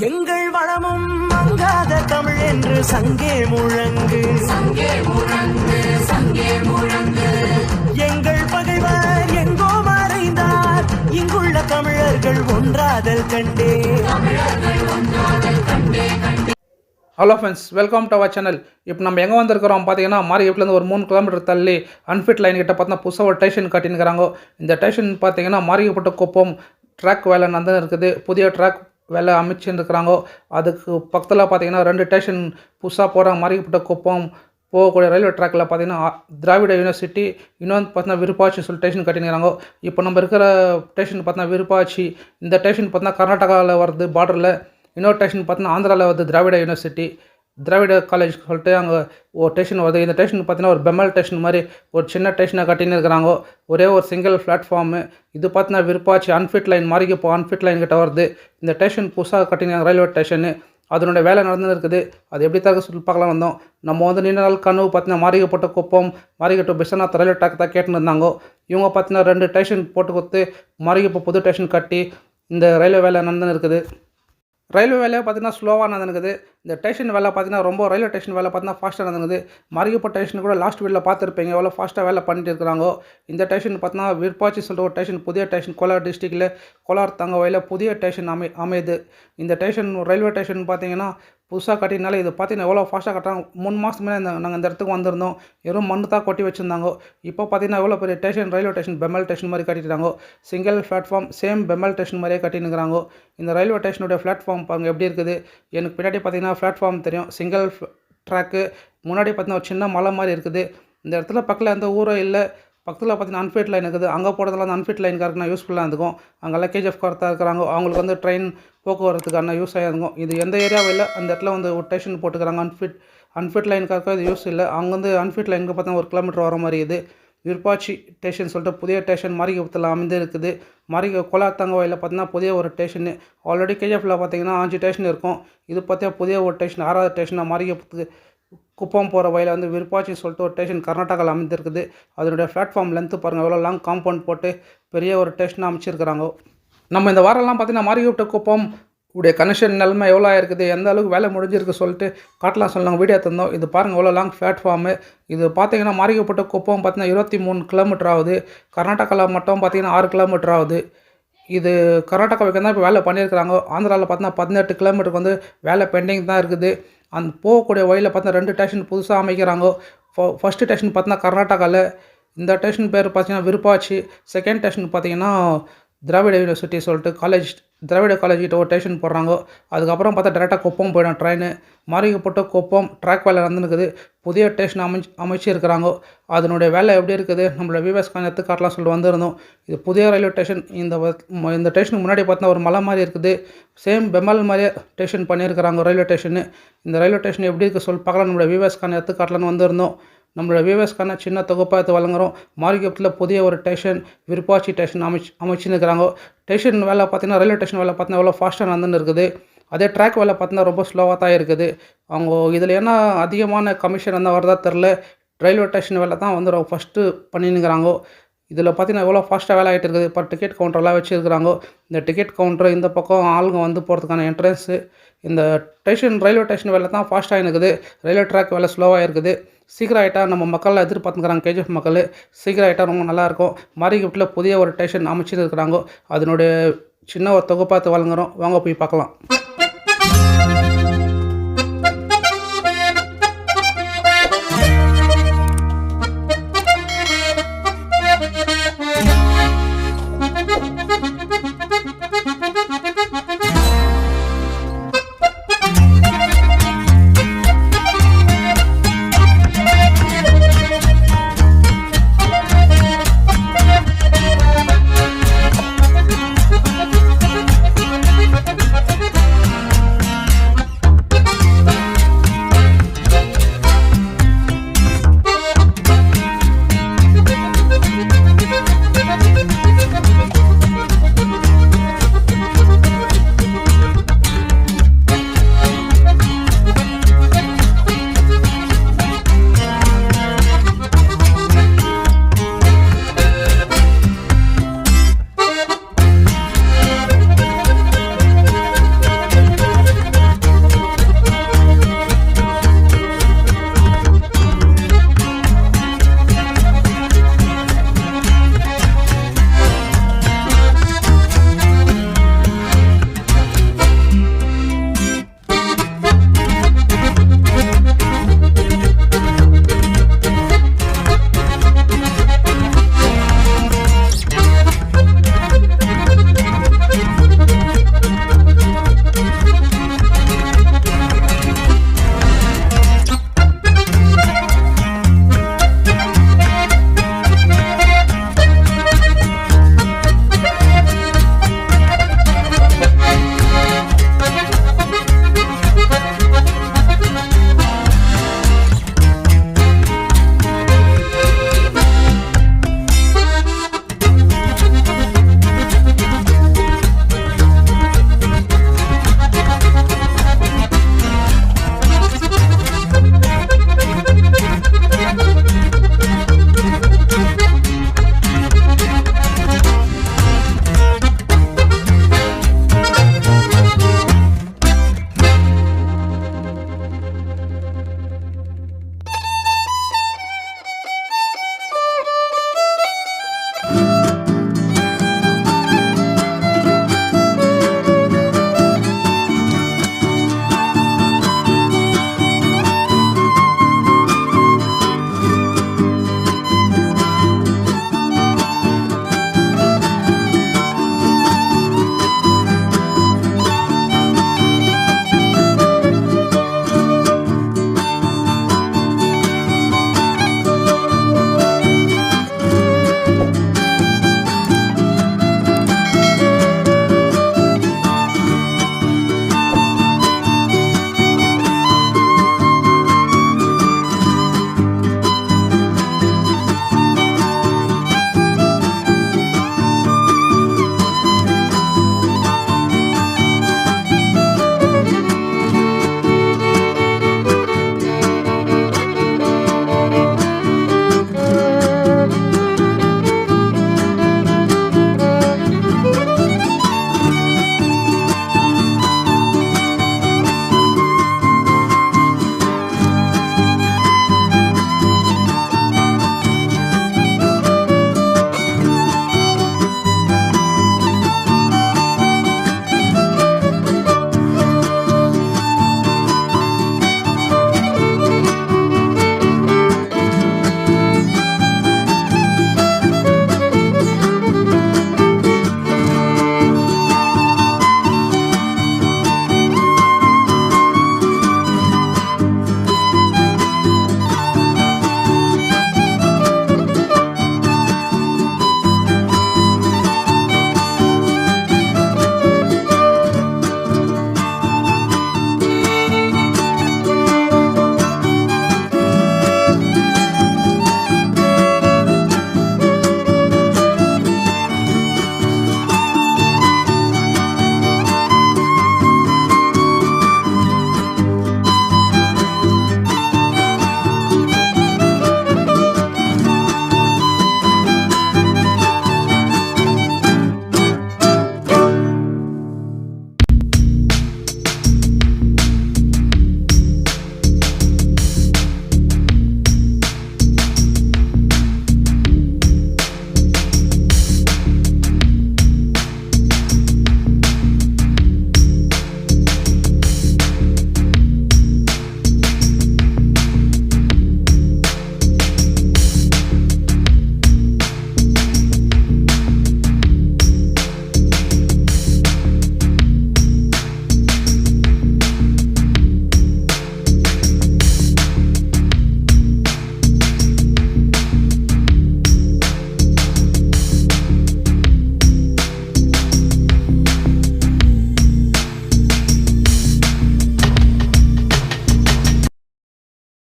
எங்கள் வளமும் மங்காத தமிழ் என்று சங்கே முழங்கு, சங்கே முழங்கு, சங்கே முழங்கு. எங்கள் பகைவர் எங்கோ மறைந்தார், இங்குள்ள தமிழர்கள் ஒன்றாதல் கண்டே, தமிழர்கள் ஒன்றாதல் கண்டே கண்டே. Hello friends, welcome to our channel. இப்போ நம்ம எங்கே வந்திருக்கிறோம் பார்த்தீங்கன்னா, மாரிகப்லேருந்து ஒரு 3 கிலோமீட்டர் தள்ளி அன்ஃபிட் லைன் கிட்ட பார்த்தீங்கன்னா புதுசாக ஒரு ஸ்டேஷன் கட்டினுக்கிறாங்க. இந்த ஸ்டேஷன் பார்த்தீங்கன்னா மாரிகப்பட்ட குப்பம் ட்ராக் வேலை நடந்து இருக்குது. புதிய ட்ராக் வேலை அமைச்சுன்னு இருக்கிறாங்க. அதுக்கு பக்கத்தில் பார்த்தீங்கன்னா 2 ஸ்டேஷன் புதுசாக போகிறாங்க. மாரிகப்பட்ட குப்பம் போகக்கூடிய ரயில்வே ட்ராக்கில் பார்த்தீங்கன்னா திராவிட யூனிவர்சிட்டி, இன்னொன்று பார்த்தீங்கன்னா விருப்பாச்சி சொல்லி ஸ்டேஷன் கட்டினுக்கிறாங்க. இப்போ நம்ம இருக்கிற ஸ்டேஷன் பார்த்தீங்கன்னா விருப்பாச்சி. இந்த ஸ்டேஷன் பார்த்தீங்கன்னா கர்நாடகாவில் வருது பார்டரில். இன்னொரு ஸ்டேஷன் பார்த்தீங்கன்னா ஆந்திராவில் வருது திராவிட யூனிவர்சிட்டி, திராவிட காலேஜ் சொல்லிட்டு அங்கே ஒரு ஸ்டேஷன் வருது. இந்த ஸ்டேஷன் பார்த்தீங்கன்னா ஒரு பெம்மல் ஸ்டேஷன் மாதிரி ஒரு சின்ன ஸ்டேஷனை கட்டின்னு இருக்கிறாங்க. ஒரே ஒரு சிங்கிள் பிளாட்ஃபார்மு. இது பார்த்தீங்கன்னா விருப்பாச்சி அன்ஃபிட் லைன், மாரிகப்போ அன்ஃபிட் லைன் கிட்ட வருது. இந்த ஸ்டேஷன் புதுசாக கட்டின ரயில்வே ஸ்டேஷனு, அதனுடைய வேலை நடந்து இருக்குது. அது எப்படி தக்க சொல்லி பார்க்கலாம் வந்தோம். நம்ம வந்து நீண்ட நாள் கனவு பார்த்தீங்கன்னா மாரிகப்பட்ட குப்பம், மாரிகப்பட்ட பிஸ்வநாத் ரயில்வே ட்ராக் தான் கேட்டுன்னு இருந்தாங்க. இவங்க பார்த்தீங்கன்னா 2 ஸ்டேஷன் போட்டு கொடுத்து மாரிகப்போ புது ஸ்டேஷன் கட்டி இந்த ரயில்வே வேலை நடந்து இருக்குது. ரயில்வே வேலையை பார்த்தீங்கன்னா ஸ்லோவாக நடந்துக்குது. இந்த ஸ்டேஷன் வேலை பார்த்தீங்கன்னா ரொம்ப ரயில்வே ஸ்டேஷன் வேலை பார்த்தீங்கன்னா ஃபாஸ்ட்டாக நடந்துக்குது. மாரிகப்பட்ட ஸ்டேஷன் கூட லாஸ்ட் வீடியோவில் பார்த்துருப்பீங்க எவ்வளோ ஃபாஸ்ட்டாக வேலை பண்ணிட்டு இருக்கிறாங்க. இந்த ஸ்டேஷன் பார்த்தீங்கன்னா விருப்பாச்சி சொல்லிட்டு ஒரு ஸ்டேஷன், புதிய ஸ்டேஷன் கோலார் டிஸ்ட்ரிக்டில் கோலார் தங்கவையில் புதிய ஸ்டேஷன் அமையுது. இந்த ஸ்டேஷன் ரயில்வே ஸ்டேஷன் பார்த்தீங்கன்னா புதுசாக கட்டினால இது பார்த்தீங்கன்னா எவ்வளோ ஃபாஸ்ட்டாக கட்டுறாங்க. 3 மாதம் மேலே நாங்கள் இந்த இடத்துக்கு வந்திருந்தோம். வெறும் மண்ணு தான் கொட்டி வச்சுருந்தாங்க. இப்போ பார்த்தீங்கன்னா எவ்வளோ பெரிய ஸ்டேஷன், ரயில்வே ஸ்டேஷன் பெம்மல் ஸ்டேஷன் மாதிரி கட்டிட்டாங்க. சிங்கிள் பிளாட்ஃபார்ம், சேம் பெம்மல் ஸ்டேஷன் மாதிரியே கட்டினுக்கிறாங்க. இந்த ரயில்வே ஸ்டேஷனுடைய பிளாட்ஃபார்ம் பாருங்க எப்படி இருக்குது. எனக்கு பின்னாடி பார்த்தீங்கன்னா பிளாட்ஃபார்ம் தெரியும், சிங்கிள் ட்ராக்கு. முன்னாடி பார்த்தீங்கன்னா ஒரு சின்ன மலை மாதிரி இருக்குது. இந்த இடத்துல பக்கத்தில் எந்த ஊரும் இல்லை. பக்கத்தில் பார்த்தீங்கன்னா அன்ஃபிட் லைன் இருக்குது. அங்கே போகிறதுலாம் அன்ஃபிட் லைன் காருக்குனா யூஸ்ஃபுல்லாக இருக்கும். அங்கெல்லாம் கேஜிஎஃப் கார் தான் இருக்கிறாங்க. அவங்களுக்கு வந்து ட்ரெயின் போக்குவரத்துக்கான யூஸ் ஆகிருக்கும். இது எந்த ஏரியாவும் இல்லை. அந்த இடத்துல வந்து ஒரு ஸ்டேஷன் போட்டுக்கிறாங்க. அன்ஃபிட் லைனுக்காக இது யூஸ் இல்லை. அவங்க வந்து அன்ஃபிட் லைனுக்கு பார்த்தீங்கன்னா 1 கிலோமீட்டர் வர மாதிரி இது விருப்பாச்சி ஸ்டேஷன் சொல்லிட்டு புதிய ஸ்டேஷன் மாரிகப்பத்தில் அமைந்து இருக்குது. கோலார் தங்கவையில் பார்த்தீங்கன்னா புதிய ஒரு ஸ்டேஷனு. ஆல்ரெடி கேஜிஎஃப்பில் பார்த்தீங்கன்னா 5 ஸ்டேஷன் இருக்கும். இது பார்த்தா புதிய ஒரு ஸ்டேஷன், 6வது ஸ்டேஷனாக மாரிகப்பத்துக்கு குப்பம் போகிற வழியில் வந்து விருப்பாச்சி சொல்லிட்டு ஒரு ஸ்டேஷன் கர்நாடகாவில் அமைந்திருக்குது. அதனுடைய பிளாட்ஃபார்ம் லென்த்து பாருங்கள் எவ்வளோ லாங் காம்பவுண்ட் போட்டு பெரிய ஒரு ஸ்டேஷனாக அமைச்சிருக்கிறாங்க. நம்ம இந்த வாரம்லாம் பார்த்தீங்கன்னா மாரிகப்பட்ட குப்பம் உடைய கனெக்ஷன் நிலைமை எவ்வளோ இருக்குது, எந்த அளவுக்கு வேலை முடிஞ்சிருக்கு சொல்லிட்டு காட்டலாம் சொன்னாங்க. வீடியோ தந்தோம். இது பாருங்கள் எவ்வளோ லாங் பிளாட்ஃபார்மு. இது பார்த்தீங்கன்னா மாரிகப்பட்ட குப்பம் பார்த்தீங்கன்னா 23 கிலோமீட்டர் ஆகுது. கர்நாடகாவில் மட்டும் பார்த்தீங்கன்னா 6 கிலோமீட்டர் ஆகுது. இது கர்நாடகாவுக்கு தான் இப்போ வேலை பண்ணியிருக்கிறாங்க. ஆந்திராவில் பார்த்தீங்கன்னா 18 கிலோமீட்டருக்கு வந்து வேலை பெண்டிங் தான் இருக்குது. அந்த போகக்கூடிய வழியில் பார்த்தீங்கன்னா 2 ஸ்டேஷன் புதுசாக அமைக்கிறாங்க. ஃபஸ்ட்டு ஸ்டேஷன் பார்த்தீங்கன்னா கர்நாடகாவில். இந்த ஸ்டேஷன் பேர் பார்த்தீங்கன்னா விருப்பாச்சி. செகண்ட் ஸ்டேஷன் பார்த்தீங்கன்னா திராவிட யூனிவர்சிட்டி சொல்லிட்டு காலேஜ், திராவிட காலேஜ் கிட்ட ஒரு ஸ்டேஷன் போடுறாங்க. அதுக்கப்புறம் பார்த்தா டேரெக்டாக குப்பம் போயிடும் ட்ரெயின். மாரிகப்பட்ட குப்பம் ட்ராக் வேலை நடந்துருக்குது. புதிய ஸ்டேஷன் அமைச்சிருக்கிறாங்க. அதனுடைய வேலை எப்படி இருக்குது நம்மளோட விவேஸ்கான் எடுத்து காட்டலாம் சொல்லிட்டு வந்திருந்தோம். இது புதிய ரயில்வே ஸ்டேஷன். இந்த ஸ்டேஷனுக்கு முன்னாடி பார்த்தா ஒரு மலை மாதிரி இருக்குது. சேம் பெம்மல் மாதிரியே ஸ்டேஷன் பண்ணியிருக்கிறாங்க ரயில்வே ஸ்டேஷனு. இந்த ரயில்வே ஸ்டேஷன் எப்படி இருக்குது சொல்லி பார்க்கலாம் நம்மளோட விவேஸ்கான் எடுத்து காட்டலான்னு வந்திருந்தோம். நம்மளோட விவேஸ்கான சின்ன தொகுப்பாக வழங்குகிறோம். மாரிகப்பத்தில் புதிய ஒரு ஸ்டேஷன் விருப்பாச்சி ஸ்டேஷன் அமைச்சுன்னு இருக்கிறாங்க. ஸ்டேஷன் வேலை பார்த்தீங்கன்னா ரயில்வே ஸ்டேஷன் வேலை பார்த்தீங்கன்னா எவ்வளோ ஃபாஸ்ட்டாக நடந்துன்னு இருக்குது. அதே ட்ராக் வேலை பார்த்தீங்கன்னா ரொம்ப ஸ்லோவாக தான் இருக்குது. அவங்க இதில் என்ன அதிகமான கமிஷன் இருந்தால் வரதா தெரில. ரயில்வே ஸ்டேஷன் வேலை தான் வந்து ஃபஸ்ட்டு பண்ணினுக்கிறாங்க. இதில் பார்த்தீங்கன்னா எவ்வளோ ஃபாஸ்ட்டாக வேலை ஆகிட்டு இருக்குது. இப்போ டிக்கெட் கவுண்டரெலாம் வச்சுருக்கிறாங்க. இந்த டிக்கெட் கவுண்டர் இந்த பக்கம் ஆளுங்க வந்து போகிறதுக்கான என்ட்ரன்ஸு. இந்த ஸ்டேஷன் ரயில்வே ஸ்டேஷன் வேலை தான் ஃபாஸ்ட்டாக இருக்குது. ரயில்வே ட்ராக் வேலை ஸ்லோவாக இருக்குது. சீக்கிரம் ஆகிட்டா நம்ம மக்கள் எதிர்பார்த்துக்கிறாங்க. கேஜிஎஃப் மக்கள் சீக்கிரம் ஆகிட்டா ரொம்ப நல்லாயிருக்கும். மாரிகப்பட்டில் புதிய ஒரு ஸ்டேஷன் அமைச்சிட்டு இருக்கிறாங்க. அதனுடைய சின்ன ஒரு தொகுப்பாக வழங்குகிறோம். வாங்க போய் பார்க்கலாம்.